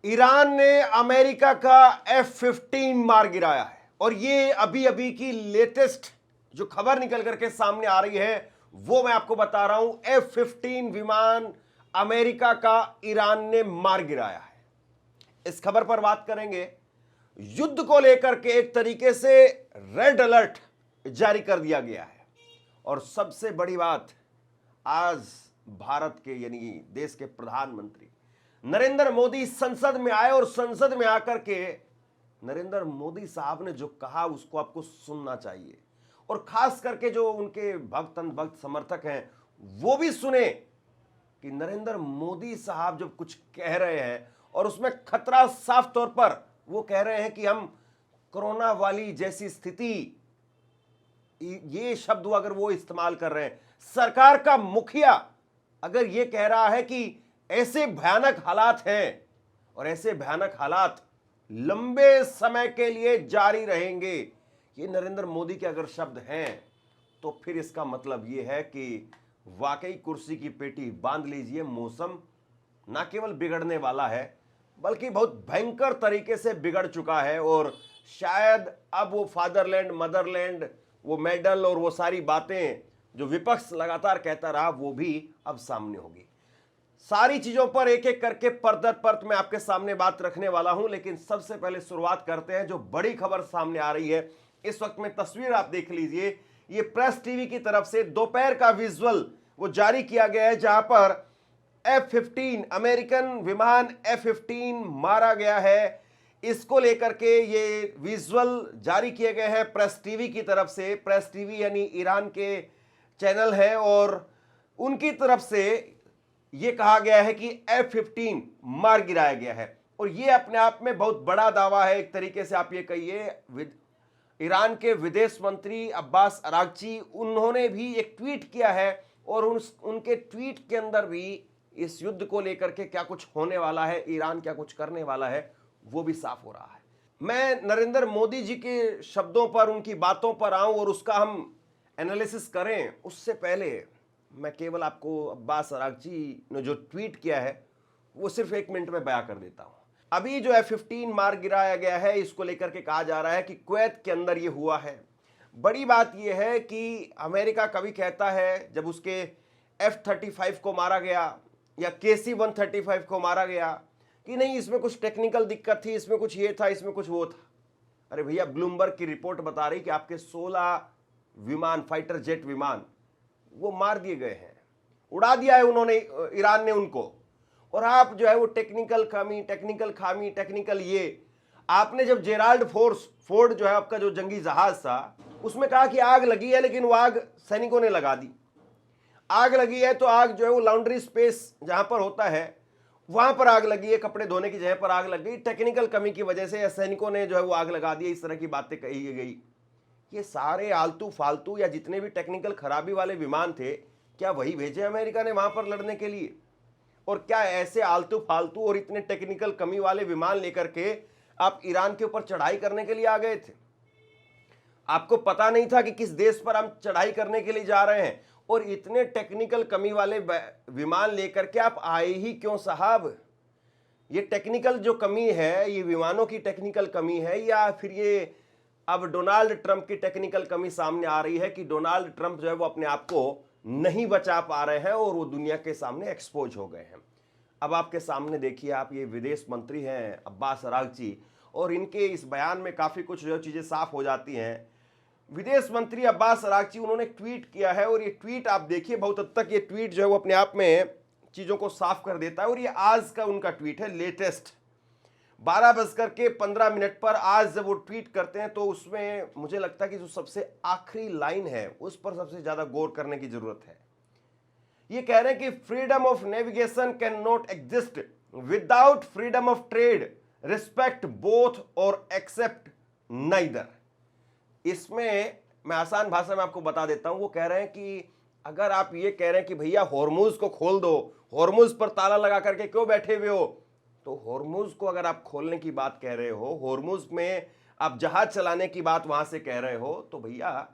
Iran ने America का F-15 मार गिराया है और ये अभी अभी की लेटेस्ट जो खबर निकल करके सामने आ रही है वो मैं आपको बता रहा हूं। F-15 विमान अमेरिका का ईरान ने मार गिराया है। इस खबर पर बात करेंगे। युद्ध को लेकर के एक तरीके से रेड अलर्ट जारी कर दिया गया है और सबसे बड़ी बात, आज भारत के यानी देश के प्रधानमंत्री नरेंद्र मोदी संसद में आए और संसद में आकर के नरेंद्र मोदी साहब ने जो कहा उसको आपको सुनना चाहिए और खास करके जो उनके भक्त समर्थक हैं वो भी सुने कि नरेंद्र मोदी साहब जब कुछ कह रहे हैं और उसमें खतरा साफ तौर पर वो कह रहे हैं कि हम कोरोना वाली जैसी स्थिति, ये शब्द अगर वो इस्तेमाल कर रहे हैं, सरकार का मुखिया अगर ये कह रहा है कि ऐसे भयानक हालात हैं और ऐसे भयानक हालात लंबे समय के लिए जारी रहेंगे, ये नरेंद्र मोदी के अगर शब्द हैं तो फिर इसका मतलब ये है कि वाकई कुर्सी की पेटी बांध लीजिए। मौसम ना केवल बिगड़ने वाला है बल्कि बहुत भयंकर तरीके से बिगड़ चुका है और शायद अब वो फादरलैंड मदरलैंड, वो मेडल और वो सारी बातें जो विपक्ष लगातार कहता रहा वो भी अब सामने होगी। सारी चीजों पर एक एक करके परत दर परत मैं आपके सामने बात रखने वाला हूं, लेकिन सबसे पहले शुरुआत करते हैं जो बड़ी खबर सामने आ रही है। इस वक्त में तस्वीर आप देख लीजिए, ये प्रेस टीवी की तरफ से दोपहर का विजुअल वो जारी किया गया है जहां पर F-15 अमेरिकन विमान F-15 मारा गया है। इसको लेकर के ये विजुअल जारी किए गए हैं प्रेस टीवी की तरफ से। प्रेस टीवी यानी ईरान के चैनल है और उनकी तरफ से ये कहा गया है कि F-15 मार गिराया गया है और ये अपने आप में बहुत बड़ा दावा है। एक तरीके से आप ये कहिए, ईरान के विदेश मंत्री अब्बास अरागची उन्होंने भी एक ट्वीट किया है और उनके ट्वीट के अंदर भी इस युद्ध को लेकर के क्या कुछ होने वाला है, ईरान क्या कुछ करने वाला है, वो भी साफ हो रहा है। मैं नरेंद्र मोदी जी के शब्दों पर, उनकी बातों पर आऊं और उसका हम एनालिसिस करें उससे पहले मैं केवल आपको अब्बास अरागची ने जो ट्वीट किया है वो सिर्फ 1 मिनट में बयां कर देता हूं। अभी जो F-15 मार गिराया गया है इसको लेकर के कहा जा रहा है कि कुवैत के अंदर ये हुआ है। बड़ी बात यह है कि अमेरिका कभी कहता है जब उसके F-35 को मारा गया या KC-135 को मारा गया कि नहीं इसमें कुछ टेक्निकल दिक्कत थी, इसमें कुछ ये था, इसमें कुछ वो था। अरे भैया, ब्लूमबर्ग की रिपोर्ट बता रही कि आपके 16 विमान, फाइटर जेट विमान वो मार दिए गए हैं, उड़ा दिया है उन्होंने, ईरान ने उनको। और आप जो है वो टेक्निकल कमी, टेक्निकल खामी, टेक्निकल ये, आपने जब जेराल्ड फोर्ड जो है आपका जो जंगी जहाज था उसमें कहा कि आग लगी है, लेकिन वो आग सैनिकों ने लगा दी। आग लगी है तो आग जो है वो लॉन्ड्री स्पेस जहां पर होता है वहां पर आग लगी है, कपड़े धोने की जगह पर आग लग गई, टेक्निकल कमी की वजह से या सैनिकों ने जो है वो आग लगा दी, इस तरह की बातें कही गई। ये सारे आलतू फालतू या जितने भी टेक्निकल खराबी वाले विमान थे, क्या वही भेजे अमेरिका ने वहां पर लड़ने के लिए? और क्या ऐसे आलतू फालतू और इतने टेक्निकल कमी वाले विमान लेकर के आप ईरान के ऊपर चढ़ाई करने के लिए आ गए थे? आपको पता नहीं था कि किस देश पर हम चढ़ाई करने के लिए जा रहे हैं? और इतने टेक्निकल कमी वाले विमान लेकर के आप आए ही क्यों साहब? ये टेक्निकल जो कमी है, ये विमानों की टेक्निकल कमी है या फिर ये अब डोनाल्ड ट्रंप की टेक्निकल कमी सामने आ रही है कि डोनाल्ड ट्रंप जो है वो अपने आप को नहीं बचा पा रहे हैं और वो दुनिया के सामने एक्सपोज हो गए हैं? अब आपके सामने देखिए, आप ये विदेश मंत्री हैं अब्बास अरागची और इनके इस बयान में काफ़ी कुछ जो चीज़ें साफ हो जाती हैं। विदेश मंत्री अब्बास अरागची उन्होंने ट्वीट किया है और ये ट्वीट आप देखिए, बहुत हद तक ये ट्वीट जो है वो अपने आप में चीज़ों को साफ कर देता है और ये आज का उनका ट्वीट है, लेटेस्ट 12:15 पर आज जब वो ट्वीट करते हैं तो उसमें मुझे लगता है कि जो सबसे आखिरी लाइन है उस पर सबसे ज़्यादा गौर करने की ज़रूरत है। ये कह रहे हैं कि freedom of navigation can not exist without freedom of trade, respect both और एक्सेप्ट नाइदर। इसमें मैं आसान भाषा में आपको बता देता हूं, वो कह रहे हैं कि अगर आप ये कह रहे हैं कि भैया हॉर्मुज को खोल दो, हॉर्मुज पर ताला लगा करके क्यों बैठे हुए हो, तो हॉर्मुज को अगर आप खोलने की बात कह रहे हो, हॉर्मुज में आप जहाज चलाने की बात वहां से कह रहे हो, तो भैया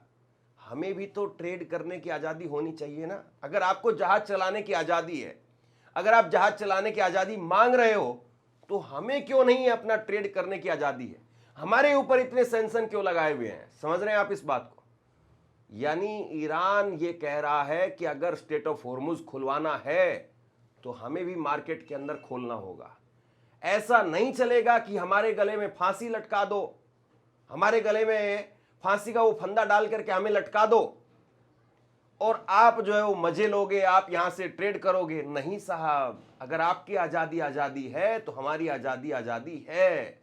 हमें भी तो ट्रेड करने की आज़ादी होनी चाहिए ना। अगर आपको जहाज चलाने की आज़ादी है, अगर आप जहाज चलाने की आज़ादी मांग रहे हो, तो हमें क्यों नहीं अपना ट्रेड करने की आजादी है? हमारे ऊपर इतने सैंक्शन क्यों लगाए हुए हैं? समझ रहे हैं आप इस बात को? यानी ईरान ये कह रहा है कि अगर स्ट्रेट ऑफ हॉर्मुज खुलवाना है तो हमें भी मार्केट के अंदर खोलना होगा। ऐसा नहीं चलेगा कि हमारे गले में फांसी लटका दो, हमारे गले में फांसी का वो फंदा डाल करके हमें लटका दो और आप जो है वो मजे लोगे, आप यहां से ट्रेड करोगे। नहीं साहब, अगर आपकी आजादी आजादी है तो हमारी आजादी आजादी है,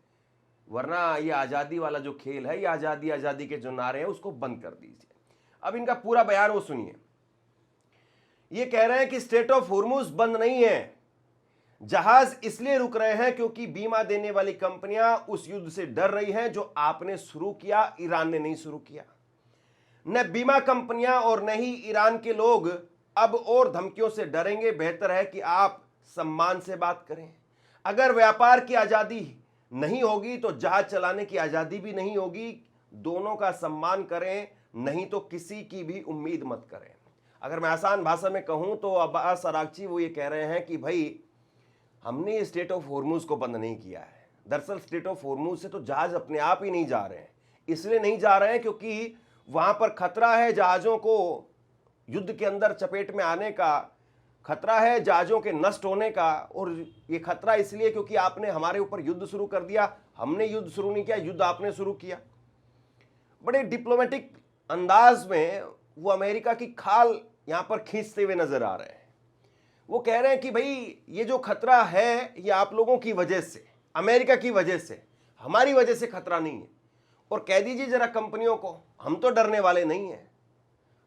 वरना ये आजादी वाला जो खेल है, ये आजादी आजादी के जो नारे हैं उसको बंद कर दीजिए। अब इनका पूरा बयान वो सुनिए। ये कह रहे हैं कि स्ट्रेट ऑफ हॉर्मुज बंद नहीं है, जहाज इसलिए रुक रहे हैं क्योंकि बीमा देने वाली कंपनियां उस युद्ध से डर रही हैं जो आपने शुरू किया, ईरान ने नहीं शुरू किया। न बीमा कंपनियां और न ही ईरान के लोग अब और धमकियों से डरेंगे। बेहतर है कि आप सम्मान से बात करें। अगर व्यापार की आजादी नहीं होगी तो जहाज चलाने की आजादी भी नहीं होगी। दोनों का सम्मान करें, नहीं तो किसी की भी उम्मीद मत करें। अगर मैं आसान भाषा में कहूं तो अब्बास अरागची वो ये कह रहे हैं कि भाई हमने स्ट्रेट ऑफ हॉर्मुज को बंद नहीं किया है। दरअसल स्ट्रेट ऑफ हॉर्मुज से तो जहाज अपने आप ही नहीं जा रहे हैं। इसलिए नहीं जा रहे हैं क्योंकि वहां पर खतरा है जहाजों को युद्ध के अंदर चपेट में आने का, खतरा है जहाजों के नष्ट होने का। और ये खतरा इसलिए क्योंकि आपने हमारे ऊपर युद्ध शुरू कर दिया। हमने युद्ध शुरू नहीं किया, युद्ध आपने शुरू किया। बड़े डिप्लोमेटिक अंदाज में वो अमेरिका की खाल यहां पर खींचते हुए नजर आ रहे हैं। वो कह रहे हैं कि भाई ये जो खतरा है ये आप लोगों की वजह से, अमेरिका की वजह से, हमारी वजह से खतरा नहीं है। और कह दीजिए जरा कंपनियों को, हम तो डरने वाले नहीं हैं,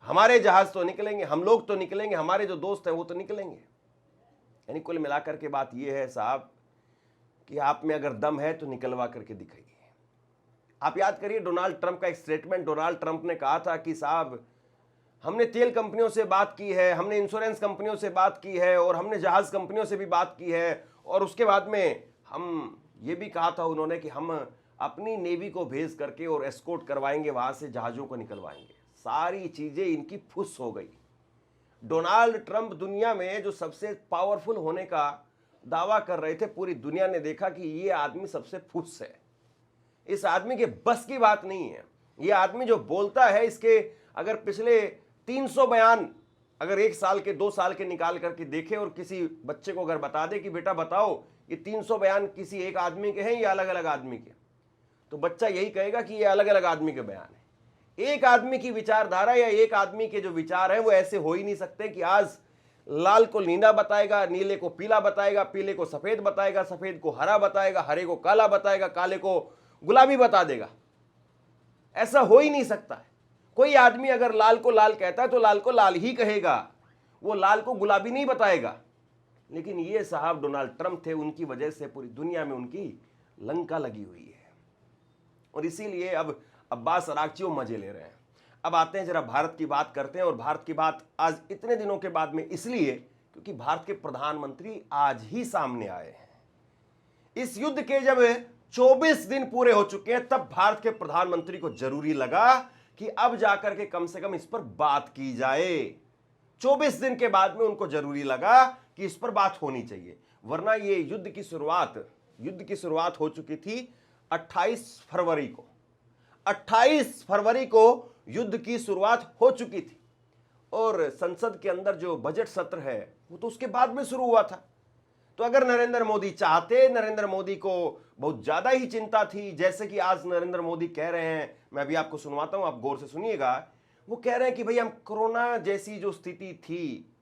हमारे जहाज तो निकलेंगे, हम लोग तो निकलेंगे, हमारे जो दोस्त हैं वो तो निकलेंगे। यानी कुल मिलाकर के बात ये है साहब कि आप में अगर दम है तो निकलवा करके दिखाइए। आप याद करिए डोनाल्ड ट्रंप का एक स्टेटमेंट। डोनाल्ड ट्रंप ने कहा था कि साहब हमने तेल कंपनियों से बात की है, हमने इंश्योरेंस कंपनियों से बात की है और हमने जहाज कंपनियों से भी बात की है। और उसके बाद में हम ये भी कहा था उन्होंने कि हम अपनी नेवी को भेज करके और एस्कॉर्ट करवाएंगे, वहां से जहाजों को निकलवाएंगे। सारी चीजें इनकी फुस हो गई। डोनाल्ड ट्रंप दुनिया में जो सबसे पावरफुल होने का दावा कर रहे थे, पूरी दुनिया ने देखा कि ये आदमी सबसे फुस है। इस आदमी के बस की बात नहीं है। ये आदमी जो बोलता है, इसके अगर पिछले 300 बयान अगर 1 साल के 2 साल के निकाल करके देखे और किसी बच्चे को अगर बता दे कि बेटा बताओ ये 300 बयान किसी एक आदमी के हैं या अलग अलग आदमी के, तो बच्चा यही कहेगा कि ये अलग अलग आदमी के बयान है। एक आदमी की विचारधारा या एक आदमी के जो विचार हैं वो ऐसे हो ही नहीं सकते कि आज लाल को नीला बताएगा, नीले को पीला बताएगा, पीले को सफेद बताएगा, सफेद को हरा बताएगा, हरे को काला बताएगा, काले को गुलाबी बता देगा। ऐसा हो ही नहीं सकता है। कोई आदमी अगर लाल को लाल कहता है तो लाल को लाल ही कहेगा, वो लाल को गुलाबी नहीं बताएगा। लेकिन ये साहब डोनाल्ड ट्रंप थे, उनकी वजह से पूरी दुनिया में उनकी लंका लगी हुई है। और इसीलिए अब अब्बास अरागची मजे ले रहे हैं। अब आते हैं जरा भारत की बात करते हैं। और भारत की बात आज इतने दिनों के बाद में इसलिए क्योंकि भारत के प्रधानमंत्री आज ही सामने आए हैं। इस युद्ध के जब 24 दिन पूरे हो चुके हैं तब भारत के प्रधानमंत्री को जरूरी लगा कि अब जाकर के कम से कम इस पर बात की जाए। 24 दिन के बाद में उनको जरूरी लगा कि इस पर बात होनी चाहिए, वरना ये युद्ध की शुरुआत हो चुकी थी 28 फरवरी को। 28 फरवरी को युद्ध की शुरुआत हो चुकी थी और संसद के अंदर जो बजट सत्र है वो तो उसके बाद में शुरू हुआ था। तो अगर नरेंद्र मोदी चाहते, नरेंद्र मोदी को बहुत ज्यादा ही चिंता थी, जैसे कि आज नरेंद्र मोदी कह रहे हैं, मैं अभी आपको सुनवाता हूं, आप गौर से सुनिएगा। वो कह रहे हैं कि भाई हम कोरोना जैसी जो स्थिति थी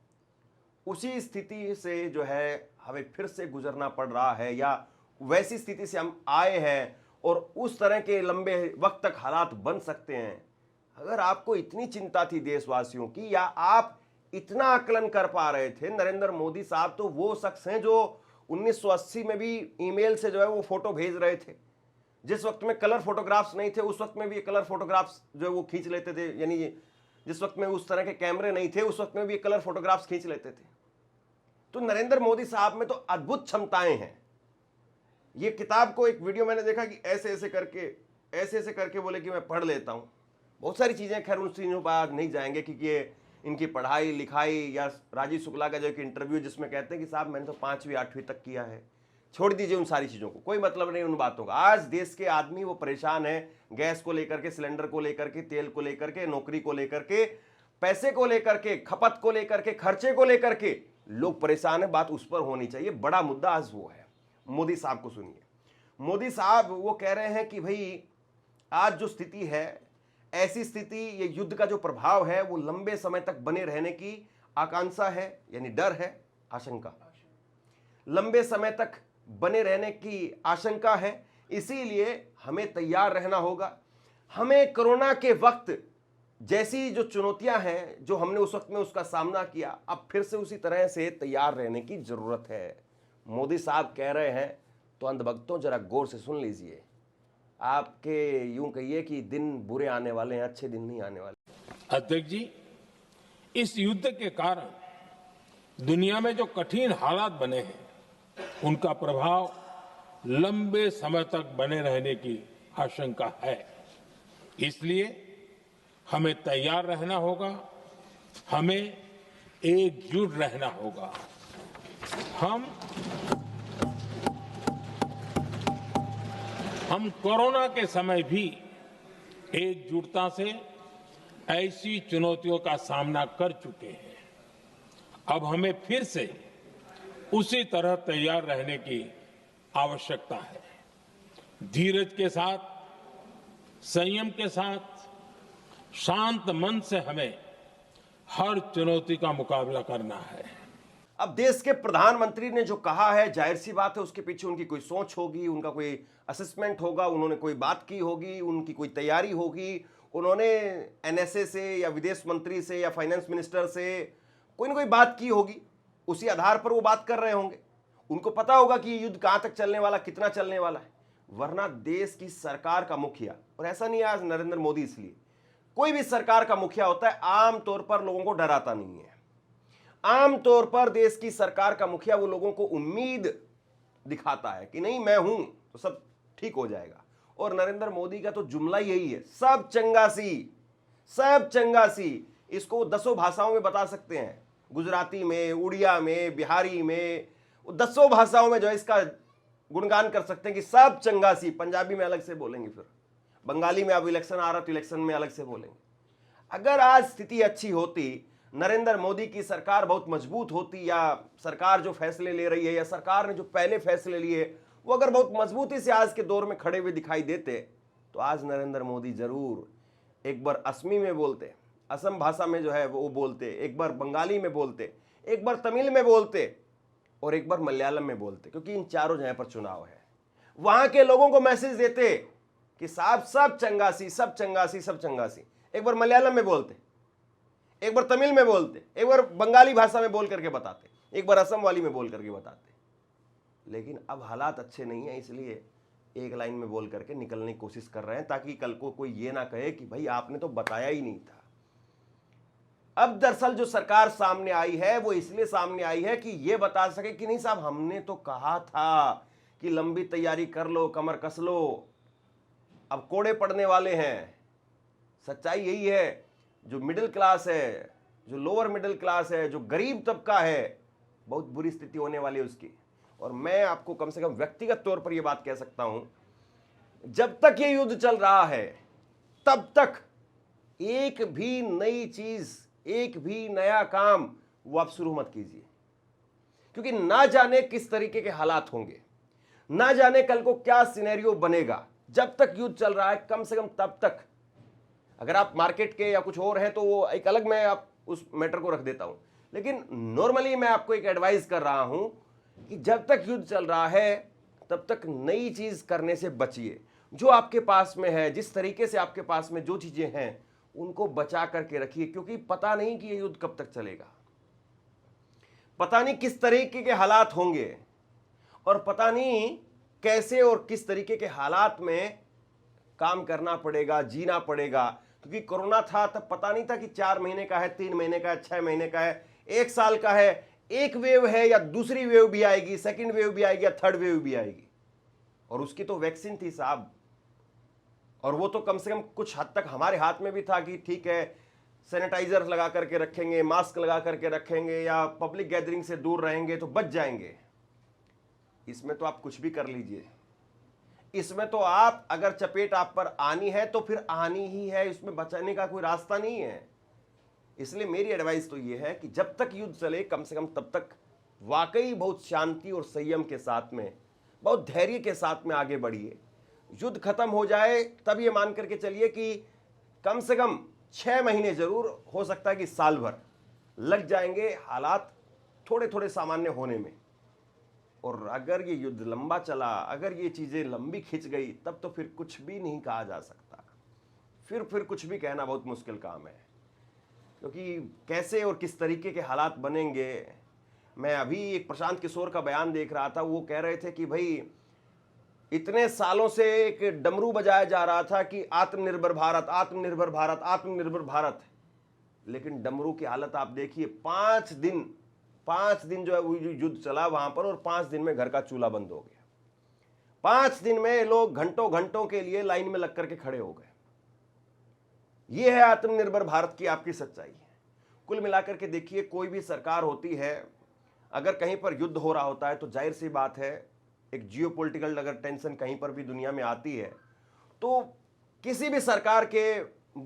उसी स्थिति से जो है हमें फिर से गुजरना पड़ रहा है, या वैसी स्थिति से हम आए हैं और उस तरह के लंबे वक्त तक हालात बन सकते हैं। अगर आपको इतनी चिंता थी देशवासियों की, या आप इतना आकलन कर पा रहे थे, नरेंद्र मोदी साहब तो वो शख्स हैं जो 1980 में भी ईमेल से जो है वो फोटो भेज रहे थे। जिस वक्त में कलर फोटोग्राफ्स नहीं थे उस वक्त में भी कलर फोटोग्राफ्स जो है वो खींच लेते थे। यानी जिस वक्त में उस तरह के कैमरे नहीं थे उस वक्त में भी कलर फोटोग्राफ्स खींच लेते थे। तो नरेंद्र मोदी साहब में तो अद्भुत क्षमताएं हैं। ये किताब को एक वीडियो मैंने देखा कि ऐसे ऐसे करके बोले कि मैं पढ़ लेता हूं। बहुत सारी चीजें, खैर उन चीजों पर आज नहीं जाएंगे क्योंकि ये इनकी पढ़ाई लिखाई, या राजीव शुक्ला का जो एक इंटरव्यू जिसमें कहते हैं कि साहब मैंने तो 5वीं 8वीं तक किया है, छोड़ दीजिए उन सारी चीजों को, कोई मतलब नहीं उन बातों का। आज देश के आदमी वो परेशान है, गैस को लेकर के, सिलेंडर को लेकर के, तेल को लेकर के, नौकरी को लेकर के, पैसे को लेकर के, खपत को लेकर के, खर्चे को लेकर के लोग परेशान है। बात उस पर होनी चाहिए। बड़ा मुद्दा आज वो है। मोदी साहब को सुनिए। मोदी साहब वो कह रहे हैं कि भाई आज जो स्थिति है, ऐसी स्थिति, ये युद्ध का जो प्रभाव है वो लंबे समय तक बने रहने की आकांक्षा है, यानी डर है, आशंका, लंबे समय तक बने रहने की आशंका है। इसीलिए हमें तैयार रहना होगा। हमें कोरोना के वक्त जैसी जो चुनौतियां हैं, जो हमने उस वक्त में उसका सामना किया, अब फिर से उसी तरह से तैयार रहने की जरूरत है। मोदी साहब कह रहे हैं तो अंधभक्तों जरा गौर से सुन लीजिए। आपके यूं कहिए कि दिन बुरे आने वाले हैं, अच्छे दिन नहीं आने वाले। अध्यक्ष जी, इस युद्ध के कारण दुनिया में जो कठिन हालात बने हैं, उनका प्रभाव लंबे समय तक बने रहने की आशंका है। इसलिए हमें तैयार रहना होगा, हमें एकजुट रहना होगा। हम कोरोना के समय भी एकजुटता से ऐसी चुनौतियों का सामना कर चुके हैं। अब हमें फिर से उसी तरह तैयार रहने की आवश्यकता है। धीरज के साथ, संयम के साथ, शांत मन से हमें हर चुनौती का मुकाबला करना है। अब देश के प्रधानमंत्री ने जो कहा है, जाहिर सी बात है उसके पीछे उनकी कोई सोच होगी, उनका कोई असेसमेंट होगा, उन्होंने कोई बात की होगी, उनकी कोई तैयारी होगी, उन्होंने एनएसए से या विदेश मंत्री से या फाइनेंस मिनिस्टर से कोई ना कोई बात की होगी। उसी आधार पर वो बात कर रहे होंगे। उनको पता होगा कि ये युद्ध कहां तक चलने वाला, कितना चलने वाला है। वरना देश की सरकार का मुखिया, और ऐसा नहीं है आज नरेंद्र मोदी, इसलिए कोई भी सरकार का मुखिया होता है, आमतौर पर लोगों को डराता नहीं है। आमतौर पर देश की सरकार का मुखिया वो लोगों को उम्मीद दिखाता है कि नहीं मैं हूं तो सब ठीक हो जाएगा। और नरेंद्र मोदी का तो जुमला यही है, सब चंगासी, सब चंगासी। इसको 10 भाषाओं में बता सकते हैं, गुजराती में, उड़िया में, बिहारी में, 10 भाषाओं में जो है इसका गुणगान कर सकते हैं कि सब चंगासी। पंजाबी में अलग से बोलेंगे, फिर बंगाली में अब इलेक्शन आ रहा तो इलेक्शन में अलग से बोलेंगे। अगर आज स्थिति अच्छी होती, नरेंद्र मोदी की सरकार बहुत मजबूत होती, या सरकार जो फैसले ले रही है, या सरकार ने जो पहले फैसले लिए वो अगर बहुत मजबूती से आज के दौर में खड़े हुए दिखाई देते, तो आज नरेंद्र मोदी जरूर एक बार असमी में बोलते, असम भाषा में जो है वो बोलते, एक बार बंगाली में बोलते, एक बार तमिल में बोलते, और एक बार मलयालम में बोलते। क्योंकि इन चारों जगह पर चुनाव है। वहां के लोगों को मैसेज देते कि साहब सब चंगासी, सब चंगासी, सब चंगासी। एक बार मलयालम में बोलते, एक बार तमिल में बोलते, एक बार बंगाली भाषा में बोल करके बताते, एक बार असम वाली में बोल करके बताते। लेकिन अब हालात अच्छे नहीं है, इसलिए एक लाइन में बोल करके निकलने की कोशिश कर रहे हैं, ताकि कल को कोई ये ना कहे कि भाई आपने तो बताया ही नहीं था। अब दरअसल जो सरकार सामने आई है वो इसलिए सामने आई है कि ये बता सके कि नहीं साहब हमने तो कहा था कि लंबी तैयारी कर लो, कमर कस लो, अब कोड़े पड़ने वाले हैं। सच्चाई यही है। जो मिडिल क्लास है, जो लोअर मिडिल क्लास है, जो गरीब तबका है, बहुत बुरी स्थिति होने वाली है उसकी। और मैं आपको कम से कम व्यक्तिगत तौर पर यह बात कह सकता हूं, जब तक ये युद्ध चल रहा है तब तक एक भी नई चीज, एक भी नया काम वो आप शुरू मत कीजिए। क्योंकि ना जाने किस तरीके के हालात होंगे, ना जाने कल को क्या सिनेरियो बनेगा। जब तक युद्ध चल रहा है कम से कम तब तक, अगर आप मार्केट के या कुछ और हैं तो वो एक अलग, मैं आप उस मैटर को रख देता हूं। लेकिन नॉर्मली मैं आपको एक एडवाइस कर रहा हूं कि जब तक युद्ध चल रहा है तब तक नई चीज करने से बचिए। जो आपके पास में है, जिस तरीके से आपके पास में जो चीजें हैं उनको बचा करके रखिए। क्योंकि पता नहीं कि ये युद्ध कब तक चलेगा, पता नहीं किस तरीके के हालात होंगे, और पता नहीं कैसे और किस तरीके के हालात में काम करना पड़ेगा, जीना पड़ेगा। क्योंकि कोरोना था तब पता नहीं था कि 4 महीने का है, 3 महीने का है, 6 महीने का है, 1 साल का है, एक वेव है या दूसरी वेव भी आएगी, सेकंड वेव भी आएगी या थर्ड वेव भी आएगी। और उसकी तो वैक्सीन थी साहब, और वो तो कम से कम कुछ हद तक हमारे हाथ में भी था कि ठीक है सैनिटाइजर लगा करके रखेंगे, मास्क लगा करके रखेंगे, या पब्लिक गैदरिंग से दूर रहेंगे तो बच जाएंगे। इसमें तो आप कुछ भी कर लीजिए, इसमें तो आप अगर चपेट आप पर आनी है तो फिर आनी ही है, इसमें बचाने का कोई रास्ता नहीं है। इसलिए मेरी एडवाइस तो ये है कि जब तक युद्ध चले कम से कम तब तक वाकई बहुत शांति और संयम के साथ में, बहुत धैर्य के साथ में आगे बढ़िए। युद्ध खत्म हो जाए तब ये मान करके चलिए कि कम से कम 6 महीने जरूर, हो सकता है कि साल भर लग जाएंगे हालात थोड़े थोड़े सामान्य होने में। और अगर ये युद्ध लंबा चला, अगर ये चीजें लंबी खिंच गई, तब तो फिर कुछ भी नहीं कहा जा सकता, फिर कुछ भी कहना बहुत मुश्किल काम है। क्योंकि कैसे और किस तरीके के हालात बनेंगे, मैं अभी एक प्रशांत किशोर का बयान देख रहा था, वो कह रहे थे कि भाई इतने सालों से एक डमरू बजाया जा रहा था कि आत्मनिर्भर भारत, आत्मनिर्भर भारत, आत्मनिर्भर भारत, लेकिन डमरू की हालत आप देखिए। 5 दिन जो है वो युद्ध चला वहां पर, और 5 दिन में घर का चूल्हा बंद हो गया। 5 दिन में लोग घंटों घंटों के लिए लाइन में लग करके खड़े हो गए। ये है आत्मनिर्भर भारत की आपकी सच्चाई है। कुल मिलाकर के देखिए, कोई भी सरकार होती है, अगर कहीं पर युद्ध हो रहा होता है तो जाहिर सी बात है, एक जियोपॉलिटिकल अगर टेंशन कहीं पर भी दुनिया में आती है तो किसी भी सरकार के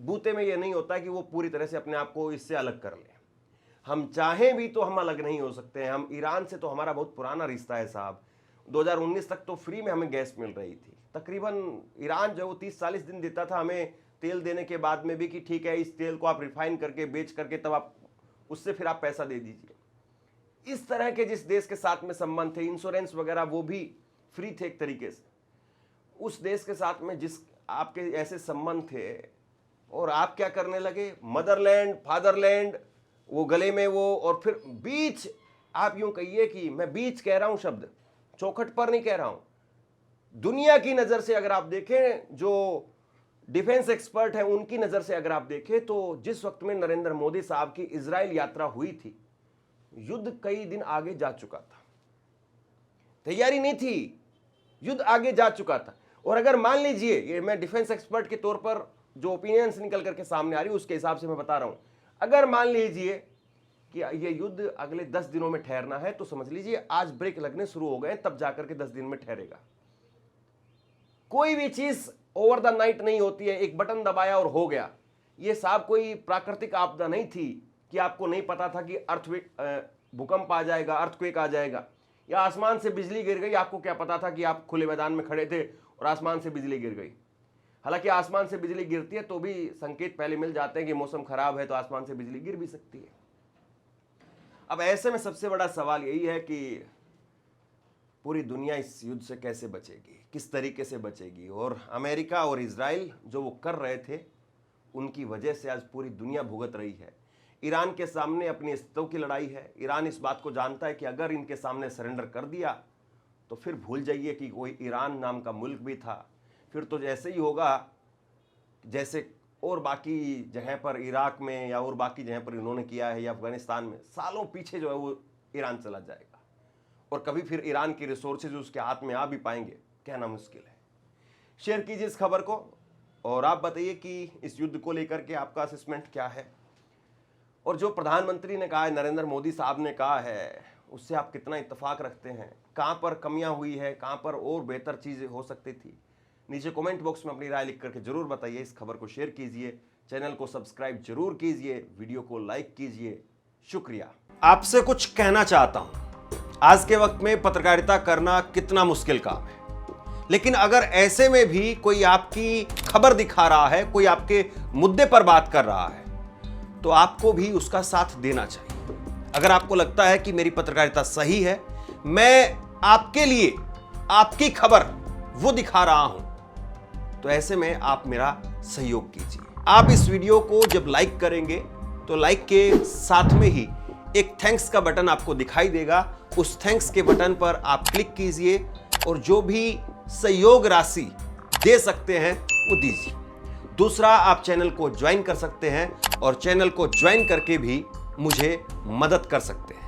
बूते में यह नहीं होता कि वो पूरी तरह से अपने आप को इससे अलग कर ले। हम चाहें भी तो हम अलग नहीं हो सकते हैं। हम ईरान से तो हमारा बहुत पुराना रिश्ता है साहब। 2019 तक तो फ्री में हमें गैस मिल रही थी तकरीबन। ईरान जो 30-40 दिन देता था हमें तेल देने के बाद में भी कि ठीक है, इस तेल को आप रिफाइन करके बेच करके तब आप उससे फिर आप पैसा दे दीजिए। इस तरह के जिस देश के साथ में संबंध थे, इंश्योरेंस वगैरह वो भी फ्री थे एक तरीके से, उस देश के साथ में जिस आपके ऐसे संबंध थे, और आप क्या करने लगे, मदरलैंड फादरलैंड, वो गले में वो, और फिर बीच, आप यूं कहिए कि मैं बीच कह रहा हूं शब्द, चौखट पर नहीं कह रहा हूं। दुनिया की नजर से अगर आप देखें, जो डिफेंस एक्सपर्ट है उनकी नजर से अगर आप देखें, तो जिस वक्त में नरेंद्र मोदी साहब की इजराइल यात्रा हुई थी, युद्ध कई दिन आगे जा चुका था। तैयारी नहीं थी, युद्ध आगे जा चुका था। और अगर मान लीजिए, ये मैं डिफेंस एक्सपर्ट के तौर पर जो ओपिनियंस निकल करके सामने आ रही है उसके हिसाब से मैं बता रहा हूं, अगर मान लीजिए कि ये युद्ध अगले 10 दिनों में ठहरना है, तो समझ लीजिए आज ब्रेक लगने शुरू हो गए, तब जाकर के 10 दिन में ठहरेगा। कोई भी चीज ओवर द नाइट नहीं होती है, एक बटन दबाया और हो गया। ये साहब कोई प्राकृतिक आपदा नहीं थी कि आपको नहीं पता था कि भूकंप आ जाएगा, अर्थक्वेक आ जाएगा, या आसमान से बिजली गिर गई। आपको क्या पता था कि आप खुले मैदान में खड़े थे और आसमान से बिजली गिर गई। हालांकि आसमान से बिजली गिरती है तो भी संकेत पहले मिल जाते हैं कि मौसम खराब है, तो आसमान से बिजली गिर भी सकती है। अब ऐसे में सबसे बड़ा सवाल यही है कि पूरी दुनिया इस युद्ध से कैसे बचेगी, किस तरीके से बचेगी। और अमेरिका और इजराइल जो वो कर रहे थे, उनकी वजह से आज पूरी दुनिया भुगत रही है। ईरान के सामने अपनी अस्तित्व की लड़ाई है। ईरान इस बात को जानता है कि अगर इनके सामने सरेंडर कर दिया तो फिर भूल जाइए कि कोई ईरान नाम का मुल्क भी था। फिर तो जैसे ही होगा जैसे और बाकी जगह पर, इराक में या और बाकी जगह पर इन्होंने किया है, या अफगानिस्तान में, सालों पीछे जो है वो ईरान चला जाएगा। और कभी फिर ईरान की रिसोर्सेज उसके हाथ में आ भी पाएंगे, कहना मुश्किल है। शेयर कीजिए इस खबर को, और आप बताइए कि इस युद्ध को लेकर के आपका असेसमेंट क्या है, और जो प्रधानमंत्री ने कहा है, नरेंद्र मोदी साहब ने कहा है, उससे आप कितना इत्तेफाक रखते हैं। कहां पर कमियां हुई है, कहां पर और बेहतर चीजें हो सकती थी। नीचे कमेंट बॉक्स में अपनी राय लिख करके जरूर बताइए। इस खबर को शेयर कीजिए, चैनल को सब्सक्राइब जरूर कीजिए, वीडियो को लाइक कीजिए। शुक्रिया। आपसे कुछ कहना चाहता हूं। आज के वक्त में पत्रकारिता करना कितना मुश्किल काम है, लेकिन अगर ऐसे में भी कोई आपकी खबर दिखा रहा है, कोई आपके मुद्दे पर बात कर रहा है, तो आपको भी उसका साथ देना चाहिए। अगर आपको लगता है कि मेरी पत्रकारिता सही है, मैं आपके लिए आपकी खबर वो दिखा रहा हूं, तो ऐसे में आप मेरा सहयोग कीजिए। आप इस वीडियो को जब लाइक करेंगे तो लाइक के साथ में ही एक थैंक्स का बटन आपको दिखाई देगा। उस थैंक्स के बटन पर आप क्लिक कीजिए और जो भी सहयोग राशि दे सकते हैं वो दीजिए। दूसरा, आप चैनल को ज्वाइन कर सकते हैं और चैनल को ज्वाइन करके भी मुझे मदद कर सकते हैं।